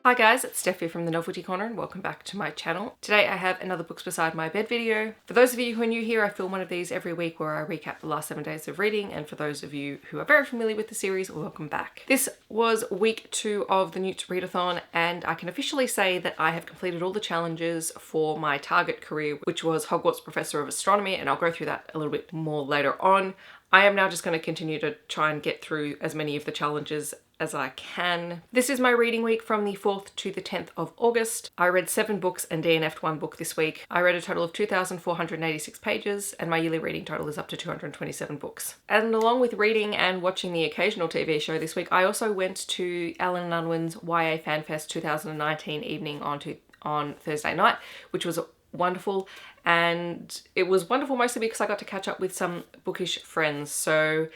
Hi guys, it's Steph here from the Novelty Corner and welcome back to my channel. Today I have another Books Beside My Bed video. For those of you who are new here, I film one of these every week where I recap the last 7 days of reading, and for those of you who are very familiar with the series, welcome back. This was week 2 of the Newt Readathon, and I can officially say that I have completed all the challenges for my target career, which was Hogwarts Professor of Astronomy, and I'll go through that a little bit more later on. I am now just going to continue to try and get through as many of the challenges as I can. This is my reading week from the 4th to the 10th of August. I read 7 books and DNF'd 1 book this week. I read a total of 2,486 pages and my yearly reading total is up to 227 books. And along with reading and watching the occasional TV show this week, I also went to Alan Unwin's YA FanFest 2019 evening on Thursday night, which was wonderful. And it was wonderful mostly because I got to catch up with some bookish friends. So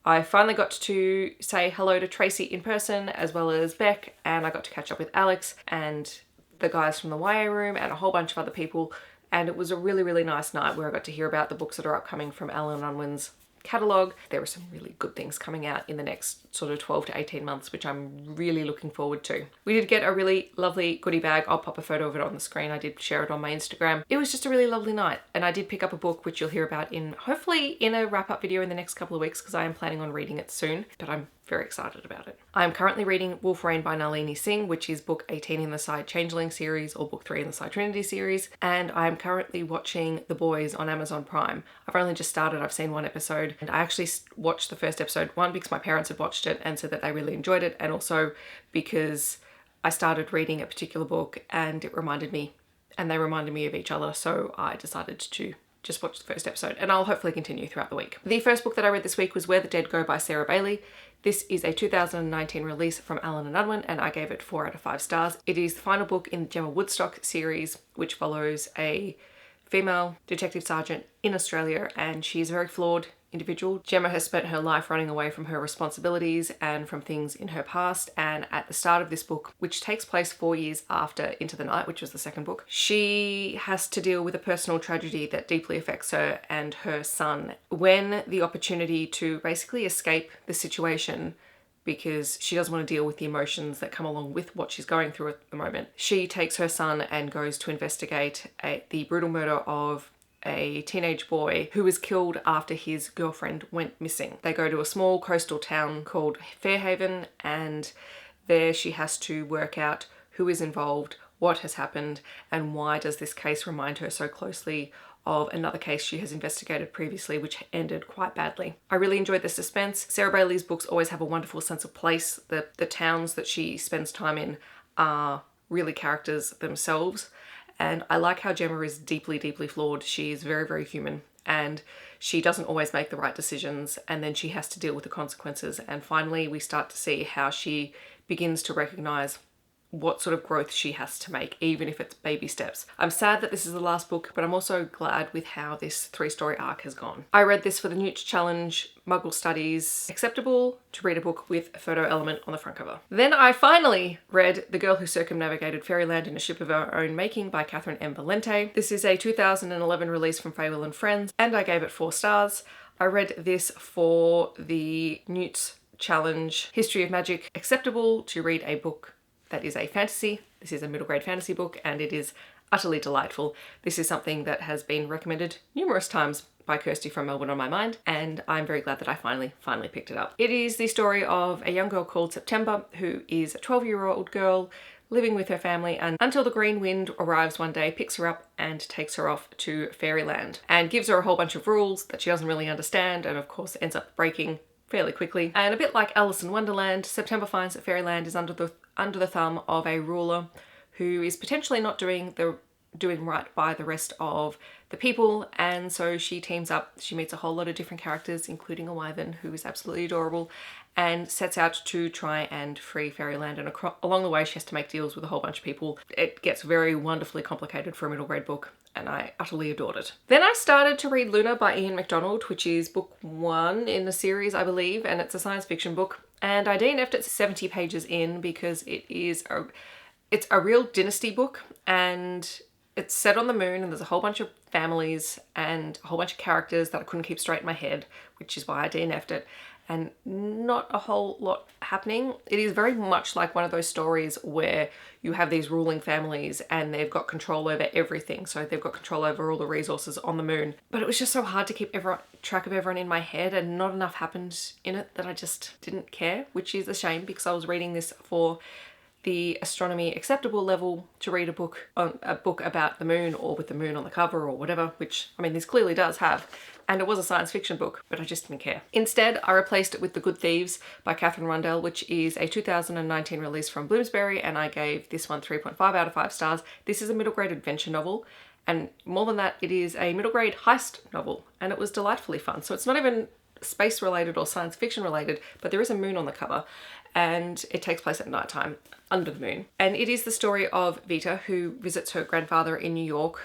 I finally got to say hello to Tracy in person as well as Beck, and I got to catch up with Alex and the guys from the YA room and a whole bunch of other people, and it was a really, really nice night where I got to hear about the books that are upcoming from Alan Unwin's catalogue. There are some really good things coming out in the next sort of 12 to 18 months, which I'm really looking forward to. We did get a really lovely goodie bag. I'll pop a photo of it on the screen. I did share it on my Instagram. It was just a really lovely night, and I did pick up a book which you'll hear about hopefully in a wrap-up video in the next couple of weeks, because I am planning on reading it soon, but I'm very excited about it. I'm currently reading Wolf Rain by Nalini Singh, which is book 18 in the Psy-Changeling series, or book 3 in the Psy-Trinity series, and I'm currently watching The Boys on Amazon Prime. I've only just started, I've seen 1 episode, and I actually watched the first episode, one, because my parents had watched it and said that they really enjoyed it, and also because I started reading a particular book and they reminded me of each other, so I decided to just watch the first episode, and I'll hopefully continue throughout the week. The first book that I read this week was Where the Dead Go by Sarah Bailey. This is a 2019 release from Alan and Unwin, and I gave it 4 out of 5 stars. It is the final book in the Gemma Woodstock series, which follows a female detective sergeant in Australia, and she's a very flawed individual. Gemma has spent her life running away from her responsibilities and from things in her past, and at the start of this book, which takes place 4 years after Into the Night, which was the second book, she has to deal with a personal tragedy that deeply affects her and her son. When the opportunity to basically escape the situation, because she doesn't want to deal with the emotions that come along with what she's going through at the moment, she takes her son and goes to investigate the brutal murder of a teenage boy who was killed after his girlfriend went missing. They go to a small coastal town called Fairhaven, and there she has to work out who is involved, what has happened, and why does this case remind her so closely of another case she has investigated previously, which ended quite badly. I really enjoyed the suspense. Sarah Bailey's books always have a wonderful sense of place. The towns that she spends time in are really characters themselves. And I like how Gemma is deeply, deeply flawed. She is very, very human, and she doesn't always make the right decisions, and then she has to deal with the consequences. And finally, we start to see how she begins to recognize what sort of growth she has to make, even if it's baby steps. I'm sad that this is the last book, but I'm also glad with how this 3-story arc has gone. I read this for the Newt Challenge Muggle Studies. Acceptable to read a book with a photo element on the front cover. Then I finally read The Girl Who Circumnavigated Fairyland in a Ship of Her Own Making by Catherine M. Valente. This is a 2011 release from Fable and Friends, and I gave it 4 stars. I read this for the Newt Challenge History of Magic. Acceptable to read a book that is a fantasy. This is a middle grade fantasy book, and it is utterly delightful. This is something that has been recommended numerous times by Kirsty from Melbourne on My Mind, and I'm very glad that I finally picked it up. It is the story of a young girl called September, who is a 12-year-old girl living with her family until the Green Wind arrives one day, picks her up and takes her off to Fairyland, and gives her a whole bunch of rules that she doesn't really understand, and of course ends up breaking fairly quickly. And a bit like Alice in Wonderland, September finds that Fairyland is under the thumb of a ruler who is potentially not doing right by the rest of the people, and so she teams up. She meets a whole lot of different characters, including a wyvern who is absolutely adorable, and sets out to try and free Fairyland, and along the way she has to make deals with a whole bunch of people. It gets very wonderfully complicated for a middle grade book, and I utterly adored it. Then I started to read Luna by Ian MacDonald, which is book 1 in the series, I believe, and it's a science fiction book, and I DNF'd it 70 pages in because it's a real dynasty book, and It's set on the moon and there's a whole bunch of families and a whole bunch of characters that I couldn't keep straight in my head, which is why I DNF'd it. And not a whole lot happening. It is very much like one of those stories where you have these ruling families and they've got control over everything. So they've got control over all the resources on the moon. But it was just so hard to keep track of everyone in my head, and not enough happened in it that I just didn't care, which is a shame because I was reading this for the astronomy acceptable level to read a book about the moon, or with the moon on the cover or whatever, which I mean this clearly does have. And it was a science fiction book, but I just didn't care. Instead, I replaced it with The Good Thieves by Catherine Rundell, which is a 2019 release from Bloomsbury, and I gave this one 3.5 out of 5 stars. This is a middle grade adventure novel, and more than that, it is a middle grade heist novel, and it was delightfully fun. So it's not even space related or science fiction related, but there is a moon on the cover, and it takes place at nighttime under the moon. And it is the story of Vita, who visits her grandfather in New York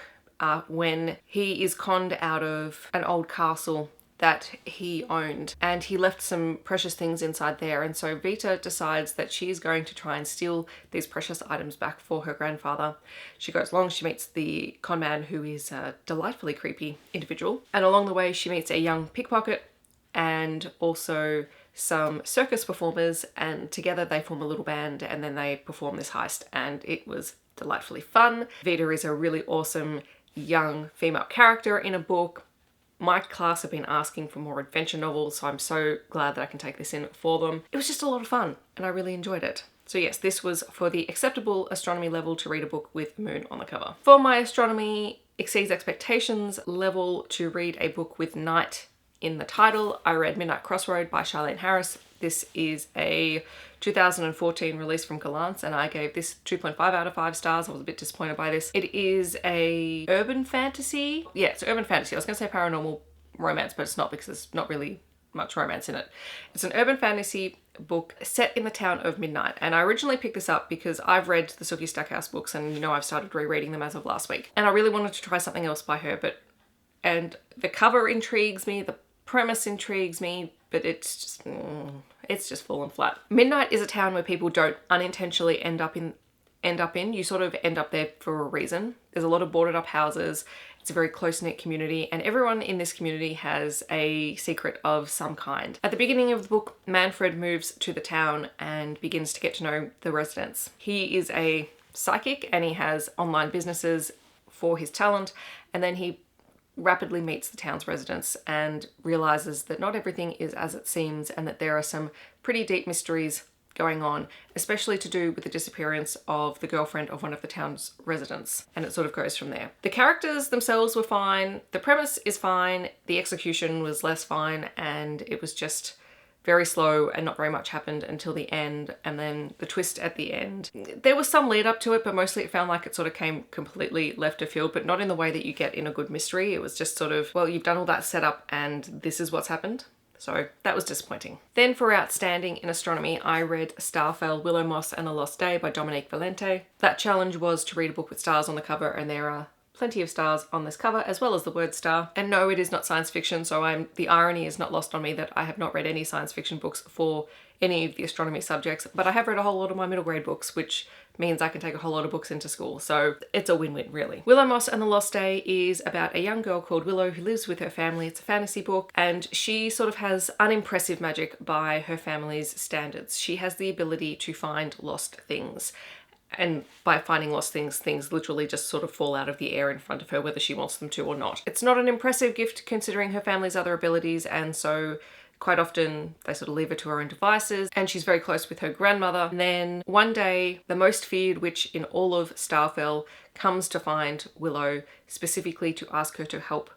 when he is conned out of an old castle that he owned, and he left some precious things inside there. And so Vita decides that she's going to try and steal these precious items back for her grandfather. She goes along, she meets the con man, who is a delightfully creepy individual, and along the way she meets a young pickpocket and also some circus performers, and together they form a little band and then they perform this heist, and it was delightfully fun. Vita is a really awesome young female character in a book. My class have been asking for more adventure novels, so I'm so glad that I can take this in for them. It was just a lot of fun and I really enjoyed it. So yes, this was for the acceptable astronomy level to read a book with the moon on the cover. For my astronomy exceeds expectations level to read a book with night in the title, I read Midnight Crossroad by Charlene Harris. This is a 2014 release from Galance, and I gave this 2.5 out of 5 stars. I was a bit disappointed by this. It is a urban fantasy. Yeah, it's urban fantasy. I was going to say paranormal romance, but it's not, because there's not really much romance in it. It's an urban fantasy book set in the town of Midnight, and I originally picked this up because I've read the Sookie Stackhouse books, and you know I've started rereading them as of last week, and I really wanted to try something else by her, and the cover intrigues me, the premise intrigues me, but it's just fallen flat. Midnight is a town where people don't unintentionally end up in. You sort of end up there for a reason. There's a lot of boarded up houses. It's a very close-knit community, and everyone in this community has a secret of some kind. At the beginning of the book, Manfred moves to the town and begins to get to know the residents. He is a psychic and he has online businesses for his talent, and then he rapidly meets the town's residents and realizes that not everything is as it seems, and that there are some pretty deep mysteries going on, especially to do with the disappearance of the girlfriend of one of the town's residents, and it sort of goes from there. The characters themselves were fine, the premise is fine, the execution was less fine, and it was just very slow and not very much happened until the end, and then the twist at the end. There was some lead up to it, but mostly it felt like it sort of came completely left of field, but not in the way that you get in a good mystery. It was just sort of, well, you've done all that setup and this is what's happened. So that was disappointing. Then for outstanding in astronomy, I read Starfell, Willow Moss and the Lost Day by Dominique Valente. That challenge was to read a book with stars on the cover, and there are plenty of stars on this cover, as well as the word star. And no, it is not science fiction, so the irony is not lost on me that I have not read any science fiction books for any of the astronomy subjects, but I have read a whole lot of my middle grade books, which means I can take a whole lot of books into school, so it's a win-win really. Willow Moss and the Lost Day is about a young girl called Willow who lives with her family. It's a fantasy book, and she sort of has unimpressive magic by her family's standards. She has the ability to find lost things. And by finding lost things, things literally just sort of fall out of the air in front of her, whether she wants them to or not. It's not an impressive gift considering her family's other abilities, and so quite often they sort of leave her to her own devices, and she's very close with her grandmother. And then one day, the most feared witch in all of Starfell comes to find Willow, specifically to ask her to help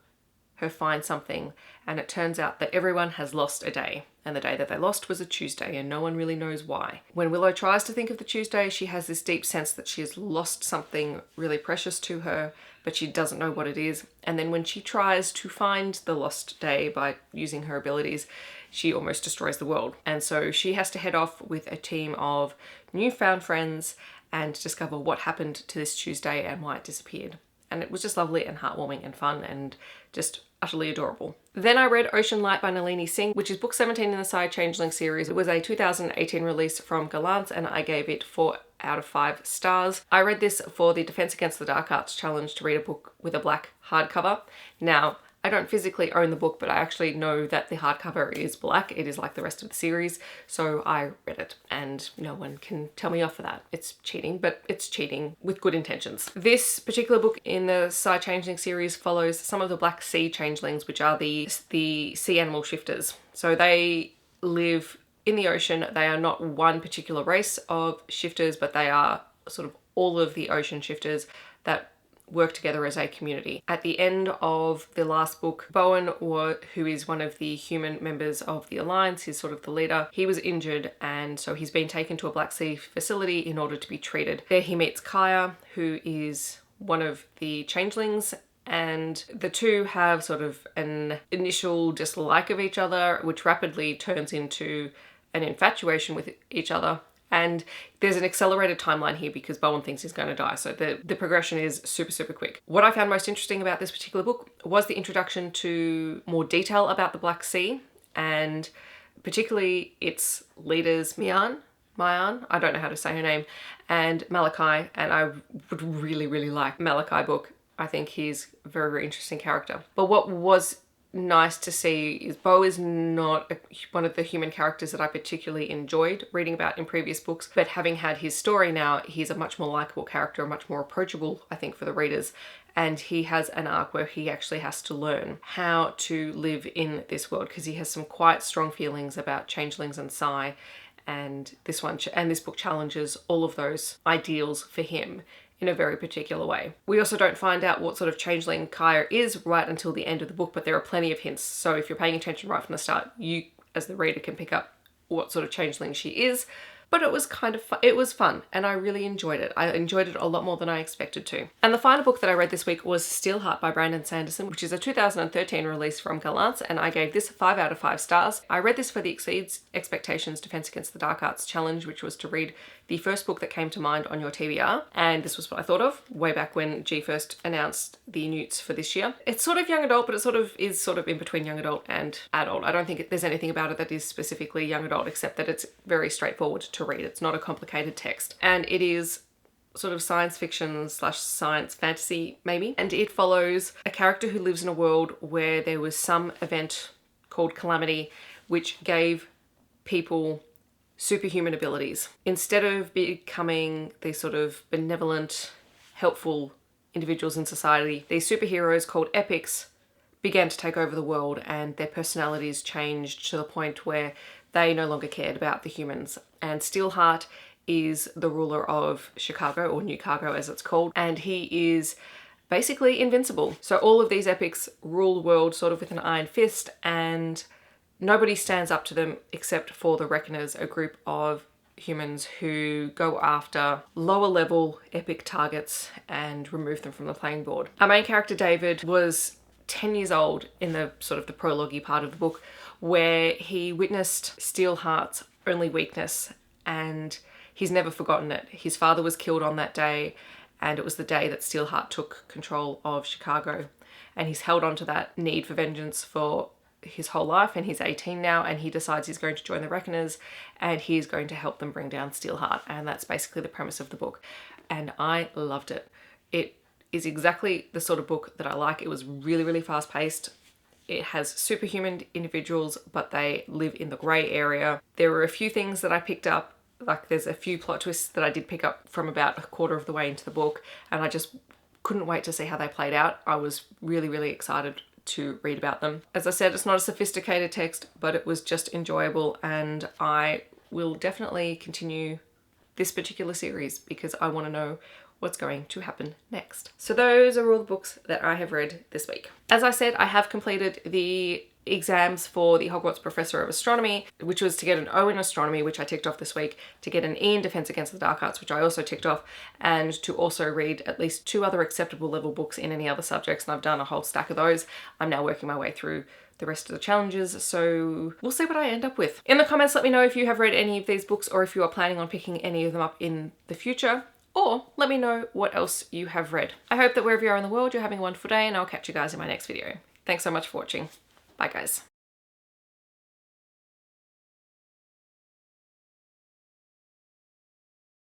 her find something, and it turns out that everyone has lost a day, and the day that they lost was a Tuesday, and no one really knows why. When Willow tries to think of the Tuesday, she has this deep sense that she has lost something really precious to her, but she doesn't know what it is. And then when she tries to find the lost day by using her abilities, she almost destroys the world. And so she has to head off with a team of newfound friends and discover what happened to this Tuesday and why it disappeared. And it was just lovely and heartwarming and fun and just utterly adorable. Then I read Ocean Light by Nalini Singh, which is book 17 in the Psy-Changeling series. It was a 2018 release from Galance, and I gave it 4 out of 5 stars. I read this for the Defense Against the Dark Arts challenge to read a book with a black hardcover. Now, I don't physically own the book, but I actually know that the hardcover is black. It is like the rest of the series, so I read it, and no one can tell me off for that. It's cheating, but it's cheating with good intentions. This particular book in the Psy-Changeling series follows some of the black sea changelings, which are the sea animal shifters. So they live in the ocean. They are not one particular race of shifters, but they are sort of all of the ocean shifters that work together as a community. At the end of the last book, Bowen, who is one of the human members of the Alliance, he's sort of the leader, he was injured, and so he's been taken to a Black Sea facility in order to be treated. There he meets Kaya, who is one of the changelings, and the two have sort of an initial dislike of each other, which rapidly turns into an infatuation with each other. And there's an accelerated timeline here because Bowen thinks he's going to die. So the progression is super, super quick. What I found most interesting about this particular book was the introduction to more detail about the Black Sea, and particularly its leaders, Mayan, I don't know how to say her name, and Malachi. And I would really, really like Malachi book. I think he's a very, very interesting character. But what was nice to see is Bo is not one of the human characters that I particularly enjoyed reading about in previous books, but having had his story now, he's a much more likable character, much more approachable, I think, for the readers. And he has an arc where he actually has to learn how to live in this world, because he has some quite strong feelings about changelings and Psy, and this book challenges all of those ideals for him in a very particular way. We also don't find out what sort of changeling Kaya is right until the end of the book, but there are plenty of hints. So if you're paying attention right from the start, you as the reader can pick up what sort of changeling she is. But it was kind of fun. It was fun, and I really enjoyed it. I enjoyed it a lot more than I expected to. And the final book that I read this week was Steelheart by Brandon Sanderson, which is a 2013 release from Gallant, and I gave this 5 out of 5 stars. I read this for the Exceeds Expectations Defense Against the Dark Arts challenge, which was to read the first book that came to mind on your TBR, and this was what I thought of way back when G first announced the newts for this year. It's sort of young adult, but it sort of is in between young adult and adult. I don't think there's anything about it that is specifically young adult, except that it's very straightforward to read. It's not a complicated text, and it is sort of science fiction / science fantasy maybe, and it follows a character who lives in a world where there was some event called Calamity which gave people superhuman abilities. Instead of becoming these sort of benevolent, helpful individuals in society, these superheroes called epics began to take over the world, and their personalities changed to the point where they no longer cared about the humans. And Steelheart is the ruler of Chicago, or New Cargo as it's called, and he is basically invincible. So all of these epics rule the world sort of with an iron fist, and nobody stands up to them except for the Reckoners, a group of humans who go after lower level epic targets and remove them from the playing board. Our main character David was 10 years old in the sort of the prologue part of the book, where he witnessed Steelheart's only weakness, and he's never forgotten it. His father was killed on that day, and it was the day that Steelheart took control of Chicago, and he's held on to that need for vengeance for his whole life. And he's 18 now, and he decides he's going to join the Reckoners, and he's going to help them bring down Steelheart. And that's basically the premise of the book, and I loved it. It is exactly the sort of book that I like. It was really, really fast paced. It has superhuman individuals, but they live in the grey area. There were a few things that I picked up, like there's a few plot twists that I did pick up from about a quarter of the way into the book, and I just couldn't wait to see how they played out. I was really, really excited to read about them. As I said, it's not a sophisticated text, but it was just enjoyable, and I will definitely continue this particular series because I want to know what's going to happen next. So those are all the books that I have read this week. As I said, I have completed the exams for the Hogwarts Professor of Astronomy, which was to get an O in Astronomy, which I ticked off this week, to get an E in Defense Against the Dark Arts, which I also ticked off, and to also read at least 2 other acceptable level books in any other subjects, and I've done a whole stack of those. I'm now working my way through the rest of the challenges, so we'll see what I end up with. In the comments, let me know if you have read any of these books, or if you are planning on picking any of them up in the future, or let me know what else you have read. I hope that wherever you are in the world, you're having a wonderful day, and I'll catch you guys in my next video. Thanks so much for watching. Bye guys.